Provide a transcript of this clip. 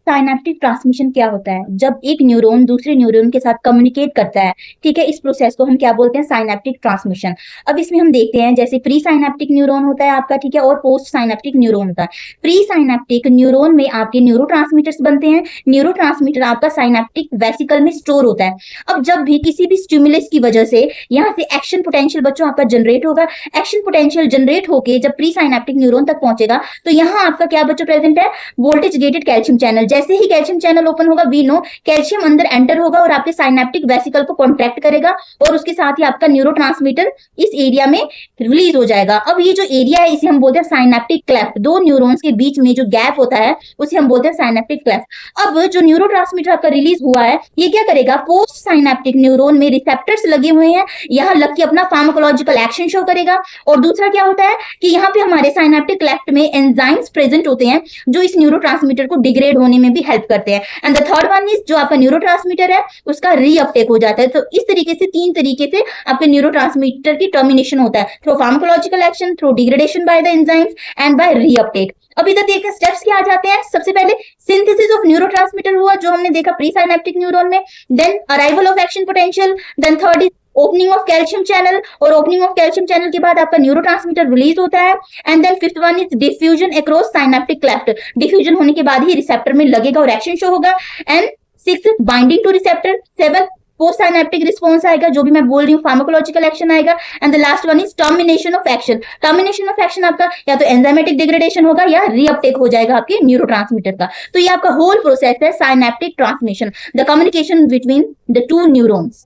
Synaptic transmission क्या होता है? जब एक न्यूरॉन दूसरे न्यूरॉन के साथ कम्युनिकेट करता है, ठीक है, इस प्रोसेस को हम क्या बोलते हैं? Synaptic transmission. अब इसमें हम देखते हैं जैसे प्री साइनेप्टिक न्यूरॉन होता है आपका, ठीक है, और पोस्ट साइनेप्टिक न्यूरॉन होता है। प्री साइनेप्टिक न्यूरॉन में आपके न्यूरोट्रांसमीटर्स बनते हैं। न्यूरोट्रांसमीटर आपका साइनेप्टिक वेसिकल में स्टोर होता है। अब जब भी किसी भी स्टिमुलस की वजह से यहाँ से एक्शन पोटेंशियल बच्चों आपका जनरेट होगा। एक्शन पोटेंशियल जनरेट होके जब प्री साइनेप्टिक न्यूरॉन तक पहुंचेगा तो यहाँ आपका क्या बच्चों प्रेजेंट है? Voltage gated calcium channel. जैसे ही कैल्शियम चैनल ओपन होगा, वी नो कैल्शियम अंदर एंटर होगा और आपके साइनेप्टिक वेसिकल को कॉन्ट्रैक्ट करेगा और उसके साथ ही आपका न्यूरोट्रांसमीटर इस एरिया में रिलीज हो जाएगा। अब ये जो एरिया है इसे हम बोलते हैं साइनेप्टिक क्लेफ्ट। दो न्यूरॉन्स के बीच में जो गैप होता है उसे हम बोलते हैं साइनेप्टिक क्लेफ्ट। अब जो न्यूरोट्रांसमीटर आपका रिलीज हुआ है ये क्या करेगा? पोस्ट साइनेप्टिक न्यूरॉन में रिसेप्टर्स लगे हुए हैं, यहाँ लग के अपना फार्माकोलॉजिकल एक्शन शो करेगा। और दूसरा क्या होता है कि यहाँ पे हमारे साइनेप्टिक क्लेफ्ट में एंजाइम्स प्रेजेंट होते हैं जो इस न्यूरोट्रांसमीटर को डिग्रेड होने में भी हेल्प करते हैं। And the third one is जो आपका न्यूरोट्रांसमीटर है उसका रीअपटेक हो जाता है। तो इस तरीके से तीन तरीके से आपके न्यूरोट्रांसमीटर की टर्मिनेशन होता है, through pharmacological action, through degradation by the enzymes and by reuptake. अब इधर देखिए स्टेप्स क्या आ जाते हैं। सबसे पहले सिंथेसिस ऑफ न्यूरोट्रांसमीटर हुआ जो हमने देखा प्री साइनेप्टिक न्यूरॉन में, then arrival of action potential, then third is opening of calcium channel, और ओपनिंग ऑफ कैल्शियम चैनल के बाद आपका न्यूरोट्रांसमीटर रिलीज होता है। And then fifth one is diffusion across synaptic cleft. Diffusion होने के बाद ही रिसेप्टर में लगेगा और एक्शन शो होगा। And six binding to receptor. Seven postsynaptic response आएगा, जो भी मैं बोल रही हूँ फार्माकोलॉजिकल एक्शन आएगा। And the last one is termination of action. Termination of action आपका या तो एंजाइमेटिक डिग्रेडेशन होगा या रीअपटेक हो जाएगा आपके न्यूरोट्रांसमीटर का। तो ये आपका होल प्रोसेस है synaptic transmission, the communication between the two neurons.